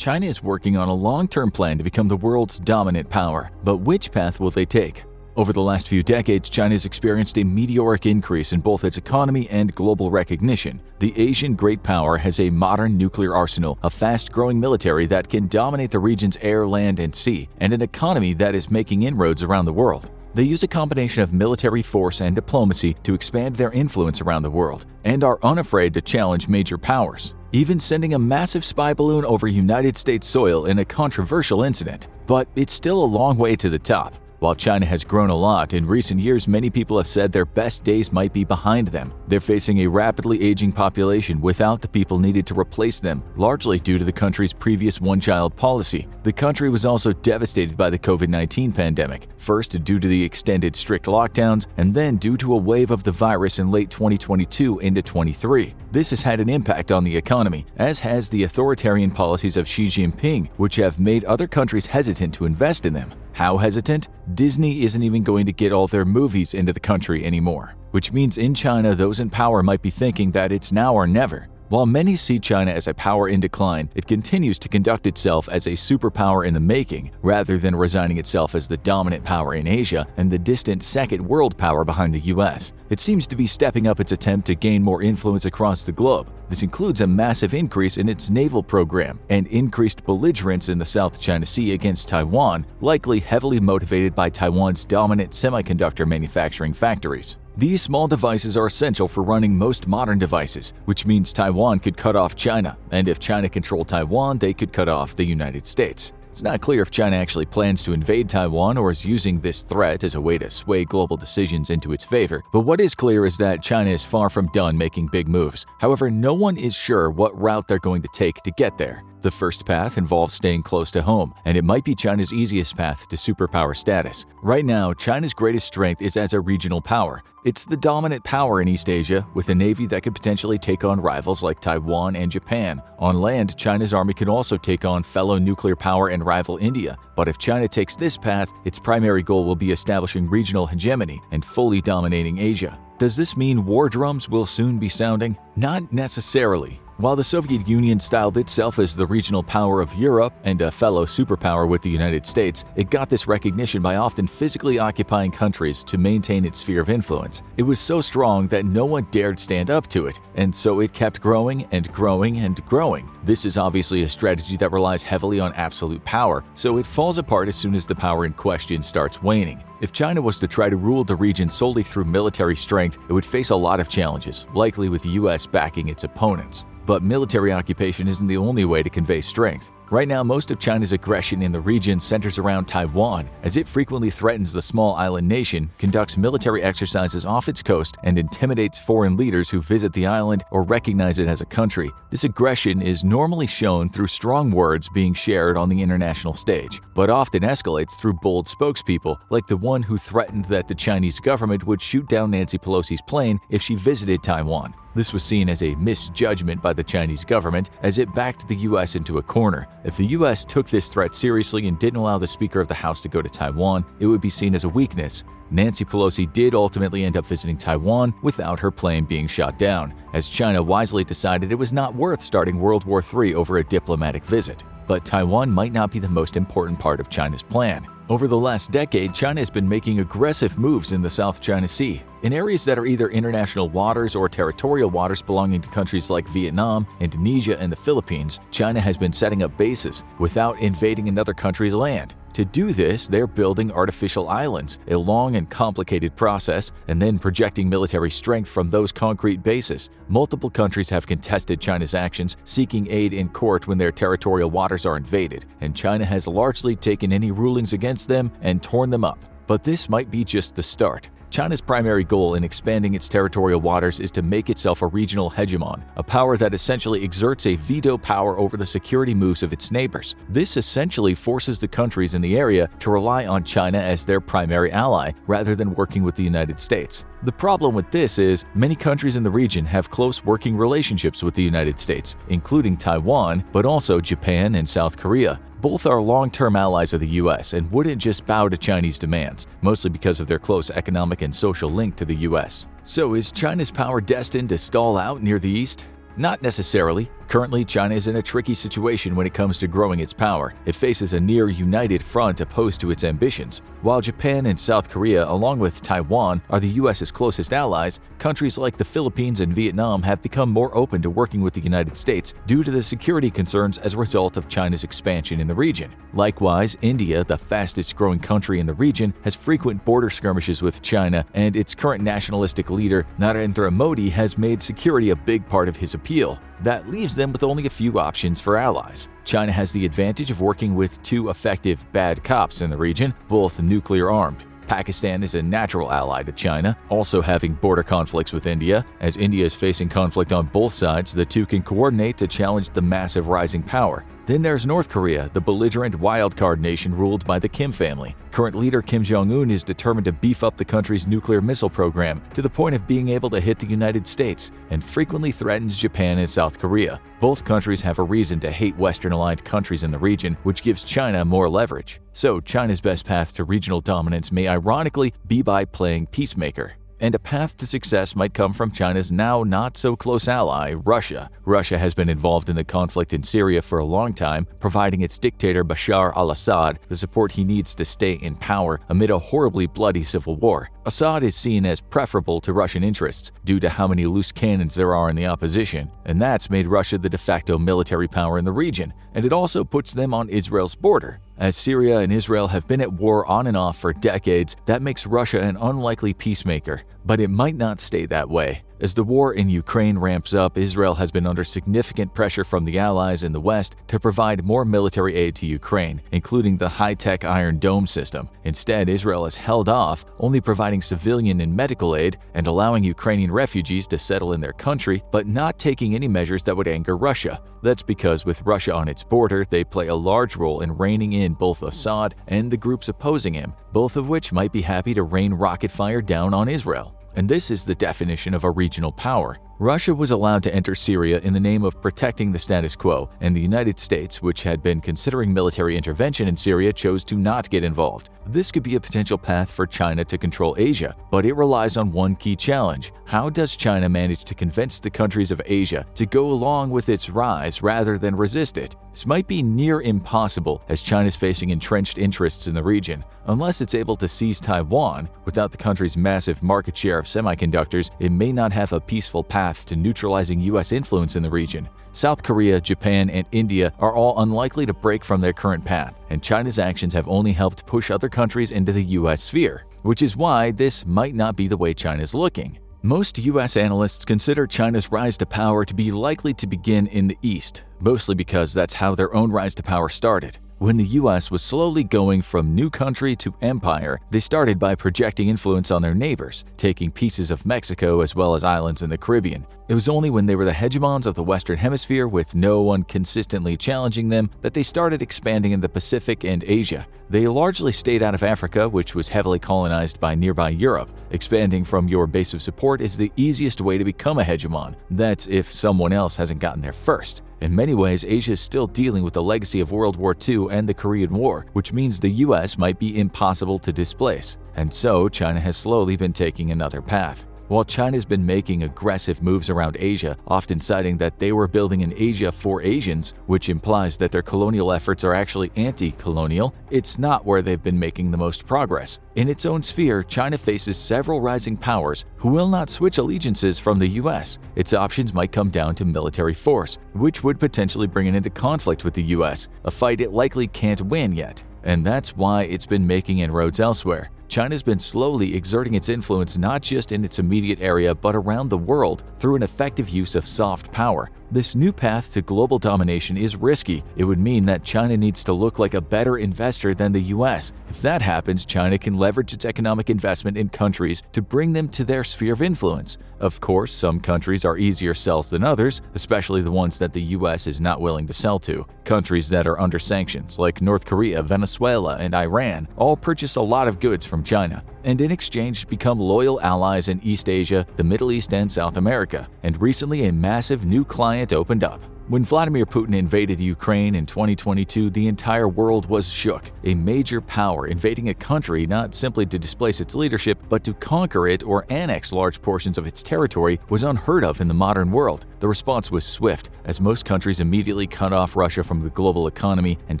China is working on a long-term plan to become the world's dominant power. But which path will they take? Over the last few decades, China has experienced a meteoric increase in both its economy and global recognition. The Asian great power has a modern nuclear arsenal, a fast-growing military that can dominate the region's air, land, and sea, and an economy that is making inroads around the world. They use a combination of military force and diplomacy to expand their influence around the world, and are unafraid to challenge major powers, even sending a massive spy balloon over United States soil in a controversial incident. But it's still a long way to the top. While China has grown a lot, in recent years many people have said their best days might be behind them. They're facing a rapidly aging population without the people needed to replace them, largely due to the country's previous one-child policy. The country was also devastated by the COVID-19 pandemic, first due to the extended strict lockdowns, and then due to a wave of the virus in late 2022 into 23. This has had an impact on the economy, as has the authoritarian policies of Xi Jinping, which have made other countries hesitant to invest in them. How hesitant? Disney isn't even going to get all their movies into the country anymore, which means in China those in power might be thinking that it's now or never. While many see China as a power in decline, it continues to conduct itself as a superpower in the making, rather than resigning itself as the dominant power in Asia and the distant second world power behind the US. It seems to be stepping up its attempt to gain more influence across the globe. This includes a massive increase in its naval program and increased belligerence in the South China Sea against Taiwan, likely heavily motivated by Taiwan's dominant semiconductor manufacturing factories. These small devices are essential for running most modern devices, which means Taiwan could cut off China, and if China controlled Taiwan, they could cut off the United States. It's not clear if China actually plans to invade Taiwan or is using this threat as a way to sway global decisions into its favor, but what is clear is that China is far from done making big moves. However, no one is sure what route they're going to take to get there. The first path involves staying close to home, and it might be China's easiest path to superpower status. Right now, China's greatest strength is as a regional power. It's the dominant power in East Asia, with a navy that could potentially take on rivals like Taiwan and Japan. On land, China's army can also take on fellow nuclear power and rival India. But if China takes this path, its primary goal will be establishing regional hegemony and fully dominating Asia. Does this mean war drums will soon be sounding? Not necessarily. While the Soviet Union styled itself as the regional power of Europe and a fellow superpower with the United States, it got this recognition by often physically occupying countries to maintain its sphere of influence. It was so strong that no one dared stand up to it, and so it kept growing and growing and growing. This is obviously a strategy that relies heavily on absolute power, so it falls apart as soon as the power in question starts waning. If China was to try to rule the region solely through military strength, it would face a lot of challenges, likely with the US backing its opponents. But military occupation isn't the only way to convey strength. Right now, most of China's aggression in the region centers around Taiwan, as it frequently threatens the small island nation, conducts military exercises off its coast, and intimidates foreign leaders who visit the island or recognize it as a country. This aggression is normally shown through strong words being shared on the international stage, but often escalates through bold spokespeople, like the one who threatened that the Chinese government would shoot down Nancy Pelosi's plane if she visited Taiwan. This was seen as a misjudgment by the Chinese government, as it backed the US into a corner. If the US took this threat seriously and didn't allow the Speaker of the House to go to Taiwan, it would be seen as a weakness. Nancy Pelosi did ultimately end up visiting Taiwan without her plane being shot down, as China wisely decided it was not worth starting World War III over a diplomatic visit. But Taiwan might not be the most important part of China's plan. Over the last decade, China has been making aggressive moves in the South China Sea, in areas that are either international waters or territorial waters belonging to countries like Vietnam, Indonesia, and the Philippines. China has been setting up bases without invading another country's land. To do this, they're building artificial islands, a long and complicated process, and then projecting military strength from those concrete bases. Multiple countries have contested China's actions, seeking aid in court when their territorial waters are invaded, and China has largely taken any rulings against them and torn them up. But this might be just the start. China's primary goal in expanding its territorial waters is to make itself a regional hegemon, a power that essentially exerts a veto power over the security moves of its neighbors. This essentially forces the countries in the area to rely on China as their primary ally, rather than working with the United States. The problem with this is many countries in the region have close working relationships with the United States, including Taiwan, but also Japan and South Korea. Both are long-term allies of the US and wouldn't just bow to Chinese demands, mostly because of their close economic and social link to the US. So is China's power destined to stall out near the east? Not necessarily. Currently, China is in a tricky situation when it comes to growing its power. It faces a near-united front opposed to its ambitions. While Japan and South Korea, along with Taiwan, are the U.S.'s closest allies, countries like the Philippines and Vietnam have become more open to working with the United States due to the security concerns as a result of China's expansion in the region. Likewise, India, the fastest-growing country in the region, has frequent border skirmishes with China, and its current nationalistic leader, Narendra Modi, has made security a big part of his appeal. That leaves them with only a few options for allies. China has the advantage of working with two effective bad cops in the region, both nuclear-armed. Pakistan is a natural ally to China, also having border conflicts with India. As India is facing conflict on both sides, the two can coordinate to challenge the massive rising power. Then there's North Korea, the belligerent wildcard nation ruled by the Kim family. Current leader Kim Jong-un is determined to beef up the country's nuclear missile program to the point of being able to hit the United States, and frequently threatens Japan and South Korea. Both countries have a reason to hate Western-aligned countries in the region, which gives China more leverage. So China's best path to regional dominance may ironically be by playing peacemaker. And a path to success might come from China's now not-so-close ally, Russia. Russia has been involved in the conflict in Syria for a long time, providing its dictator Bashar al-Assad the support he needs to stay in power amid a horribly bloody civil war. Assad is seen as preferable to Russian interests due to how many loose cannons there are in the opposition, and that's made Russia the de facto military power in the region, and it also puts them on Israel's border. As Syria and Israel have been at war on and off for decades, that makes Russia an unlikely peacemaker. But it might not stay that way. As the war in Ukraine ramps up, Israel has been under significant pressure from the allies in the West to provide more military aid to Ukraine, including the high-tech Iron Dome system. Instead, Israel has held off, only providing civilian and medical aid and allowing Ukrainian refugees to settle in their country, but not taking any measures that would anger Russia. That's because with Russia on its border, they play a large role in reining in both Assad and the groups opposing him, both of which might be happy to rain rocket fire down on Israel. And this is the definition of a regional power. Russia was allowed to enter Syria in the name of protecting the status quo, and the United States, which had been considering military intervention in Syria, chose to not get involved. This could be a potential path for China to control Asia, but it relies on one key challenge. How does China manage to convince the countries of Asia to go along with its rise rather than resist it? This might be near impossible, as China is facing entrenched interests in the region. Unless it's able to seize Taiwan, without the country's massive market share of semiconductors, it may not have a peaceful path to neutralizing U.S. influence in the region. South Korea, Japan, and India are all unlikely to break from their current path, and China's actions have only helped push other countries into the U.S. sphere, which is why this might not be the way China's looking. Most U.S. analysts consider China's rise to power to be likely to begin in the East, mostly because that's how their own rise to power started. When the U.S. was slowly going from new country to empire, they started by projecting influence on their neighbors, taking pieces of Mexico as well as islands in the Caribbean. It was only when they were the hegemons of the Western Hemisphere with no one consistently challenging them that they started expanding in the Pacific and Asia. They largely stayed out of Africa, which was heavily colonized by nearby Europe. Expanding from your base of support is the easiest way to become a hegemon. That's if someone else hasn't gotten there first. In many ways, Asia is still dealing with the legacy of World War II and the Korean War, which means the US might be impossible to displace. And so, China has slowly been taking another path. While China's been making aggressive moves around Asia, often citing that they were building an Asia for Asians, which implies that their colonial efforts are actually anti-colonial, it's not where they've been making the most progress. In its own sphere, China faces several rising powers who will not switch allegiances from the US. Its options might come down to military force, which would potentially bring it into conflict with the US, a fight it likely can't win yet. And that's why it's been making inroads elsewhere. China's been slowly exerting its influence not just in its immediate area but around the world through an effective use of soft power. This new path to global domination is risky. It would mean that China needs to look like a better investor than the US. If that happens, China can leverage its economic investment in countries to bring them to their sphere of influence. Of course, some countries are easier sells than others, especially the ones that the US is not willing to sell to. Countries that are under sanctions, like North Korea, Venezuela, and Iran, all purchase a lot of goods from China, and in exchange become loyal allies in East Asia, the Middle East, and South America. And recently, a massive new client opened up. When Vladimir Putin invaded Ukraine in 2022, the entire world was shook. A major power invading a country not simply to displace its leadership, but to conquer it or annex large portions of its territory was unheard of in the modern world. The response was swift, as most countries immediately cut off Russia from the global economy and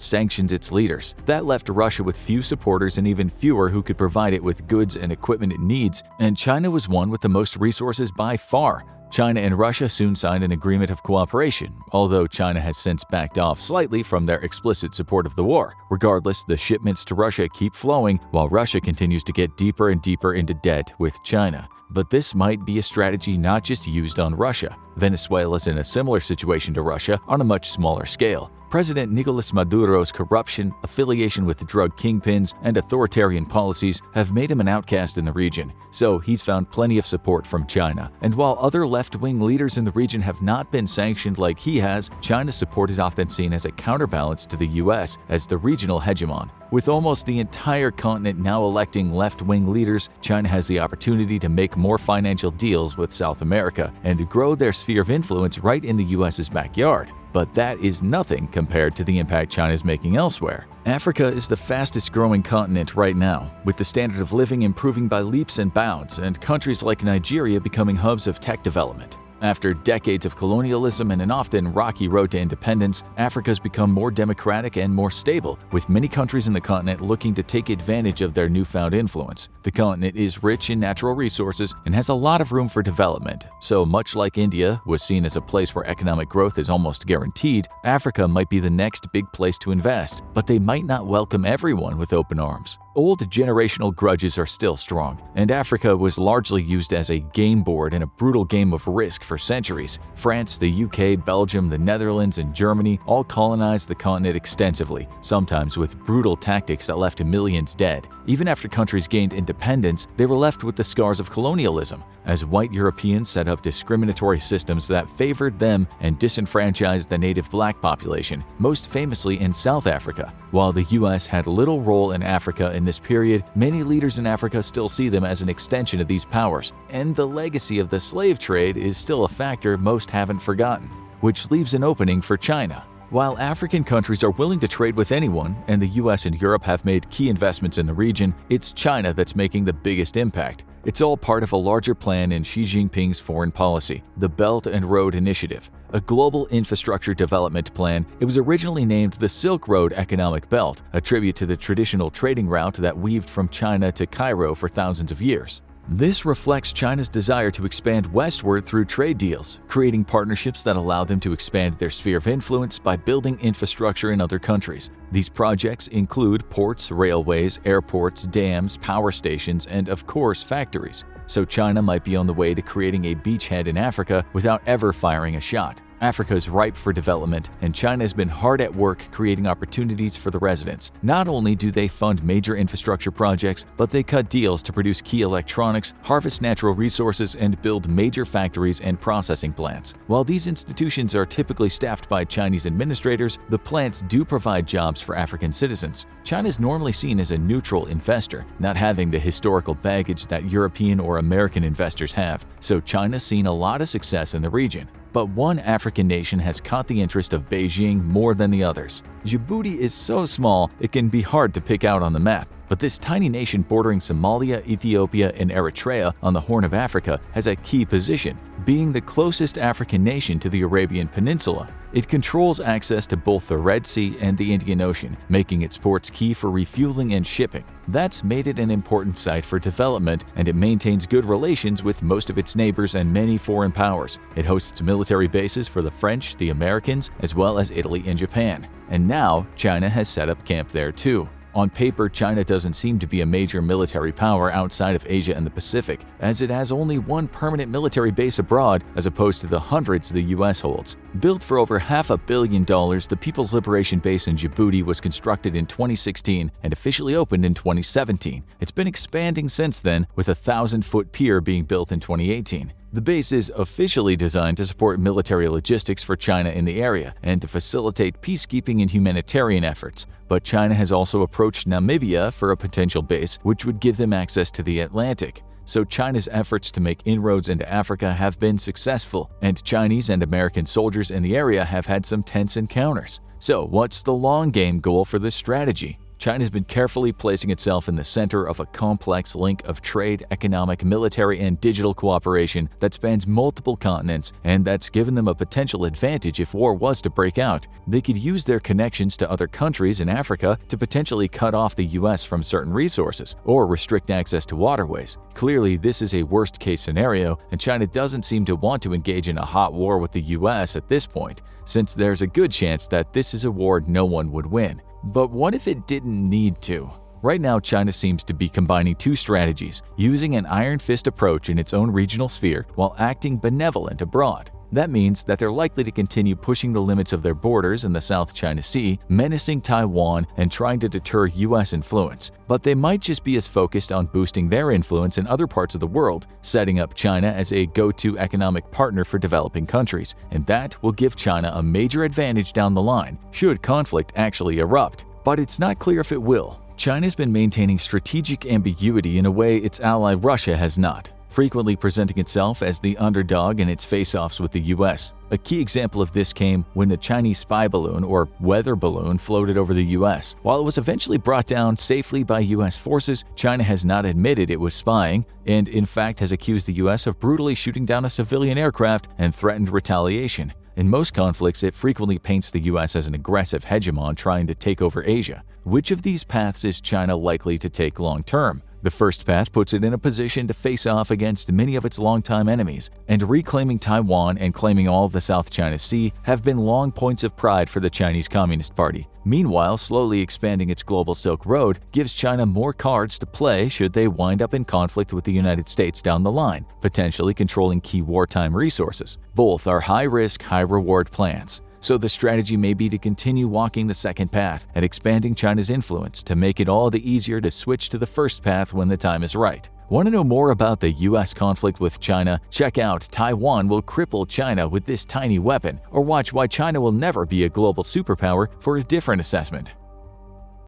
sanctioned its leaders. That left Russia with few supporters and even fewer who could provide it with goods and equipment it needs, and China was one with the most resources by far. China and Russia soon signed an agreement of cooperation, although China has since backed off slightly from their explicit support of the war. Regardless, the shipments to Russia keep flowing, while Russia continues to get deeper and deeper into debt with China. But this might be a strategy not just used on Russia. Venezuela's in a similar situation to Russia on a much smaller scale. President Nicolas Maduro's corruption, affiliation with drug kingpins, and authoritarian policies have made him an outcast in the region, so he's found plenty of support from China. And while other left-wing leaders in the region have not been sanctioned like he has, China's support is often seen as a counterbalance to the US as the regional hegemon. With almost the entire continent now electing left-wing leaders, China has the opportunity to make more financial deals with South America and grow their sphere of influence right in the US's backyard. But that is nothing compared to the impact China is making elsewhere. Africa is the fastest growing continent right now, with the standard of living improving by leaps and bounds, and countries like Nigeria becoming hubs of tech development. After decades of colonialism and an often rocky road to independence, Africa has become more democratic and more stable, with many countries in the continent looking to take advantage of their newfound influence. The continent is rich in natural resources and has a lot of room for development, so much like India was seen as a place where economic growth is almost guaranteed, Africa might be the next big place to invest, but they might not welcome everyone with open arms. Old generational grudges are still strong, and Africa was largely used as a game board in a brutal game of Risk for centuries. France, the UK, Belgium, the Netherlands, and Germany all colonized the continent extensively, sometimes with brutal tactics that left millions dead. Even after countries gained independence, they were left with the scars of colonialism, as white Europeans set up discriminatory systems that favored them and disenfranchised the native black population, most famously in South Africa. While the US had little role in Africa in this period, many leaders in Africa still see them as an extension of these powers, and the legacy of the slave trade is still a factor most haven't forgotten, which leaves an opening for China. While African countries are willing to trade with anyone, and the US and Europe have made key investments in the region, it's China that's making the biggest impact. It's all part of a larger plan in Xi Jinping's foreign policy, the Belt and Road Initiative, a global infrastructure development plan. It was originally named the Silk Road Economic Belt, a tribute to the traditional trading route that weaved from China to Cairo for thousands of years. This reflects China's desire to expand westward through trade deals, creating partnerships that allow them to expand their sphere of influence by building infrastructure in other countries. These projects include ports, railways, airports, dams, power stations, and of course factories. So China might be on the way to creating a beachhead in Africa without ever firing a shot. Africa is ripe for development, and China has been hard at work creating opportunities for the residents. Not only do they fund major infrastructure projects, but they cut deals to produce key electronics, harvest natural resources, and build major factories and processing plants. While these institutions are typically staffed by Chinese administrators, the plants do provide jobs for African citizens. China is normally seen as a neutral investor, not having the historical baggage that European or American investors have, so China's seen a lot of success in the region. But one African nation has caught the interest of Beijing more than the others. Djibouti is so small it can be hard to pick out on the map, but this tiny nation bordering Somalia, Ethiopia, and Eritrea on the Horn of Africa has a key position, being the closest African nation to the Arabian Peninsula. It controls access to both the Red Sea and the Indian Ocean, making its ports key for refueling and shipping. That's made it an important site for development, and it maintains good relations with most of its neighbors and many foreign powers. It hosts military bases for the French, the Americans, as well as Italy and Japan. And now, China has set up camp there too. On paper, China doesn't seem to be a major military power outside of Asia and the Pacific, as it has only one permanent military base abroad as opposed to the hundreds the US holds. Built for over $500 million, the People's Liberation Base in Djibouti was constructed in 2016 and officially opened in 2017. It's been expanding since then, with a 1,000-foot pier being built in 2018. The base is officially designed to support military logistics for China in the area and to facilitate peacekeeping and humanitarian efforts. But China has also approached Namibia for a potential base, which would give them access to the Atlantic. so China's efforts to make inroads into Africa have been successful, and Chinese and American soldiers in the area have had some tense encounters. So, what's the long-game goal for this strategy? China's been carefully placing itself in the center of a complex link of trade, economic, military, and digital cooperation that spans multiple continents, and that's given them a potential advantage if war was to break out. They could use their connections to other countries in Africa to potentially cut off the US from certain resources or restrict access to waterways. Clearly, this is a worst-case scenario, and China doesn't seem to want to engage in a hot war with the US at this point, since there's a good chance that this is a war no one would win. But what if it didn't need to? Right now, China seems to be combining two strategies, using an iron fist approach in its own regional sphere while acting benevolent abroad. That means that they're likely to continue pushing the limits of their borders in the South China Sea, menacing Taiwan, and trying to deter US influence. But they might just be as focused on boosting their influence in other parts of the world, setting up China as a go-to economic partner for developing countries, and that will give China a major advantage down the line, should conflict actually erupt. But it's not clear if it will. China's been maintaining strategic ambiguity in a way its ally Russia has not, frequently presenting itself as the underdog in its face-offs with the US. A key example of this came when the Chinese spy balloon or weather balloon floated over the US. While it was eventually brought down safely by US forces, China has not admitted it was spying, and in fact has accused the US of brutally shooting down a civilian aircraft and threatened retaliation. In most conflicts, it frequently paints the US as an aggressive hegemon trying to take over Asia. Which of these paths is China likely to take long-term? The first path puts it in a position to face off against many of its longtime enemies, and reclaiming Taiwan and claiming all of the South China Sea have been long points of pride for the Chinese Communist Party. Meanwhile, slowly expanding its global Silk Road gives China more cards to play should they wind up in conflict with the United States down the line, potentially controlling key wartime resources. Both are high-risk, high-reward plans. So the strategy may be to continue walking the second path and expanding China's influence to make it all the easier to switch to the first path when the time is right. Want to know more about the US conflict with China? Check out Taiwan Will Cripple China with This Tiny Weapon, or watch Why China Will Never Be a Global Superpower for a different assessment.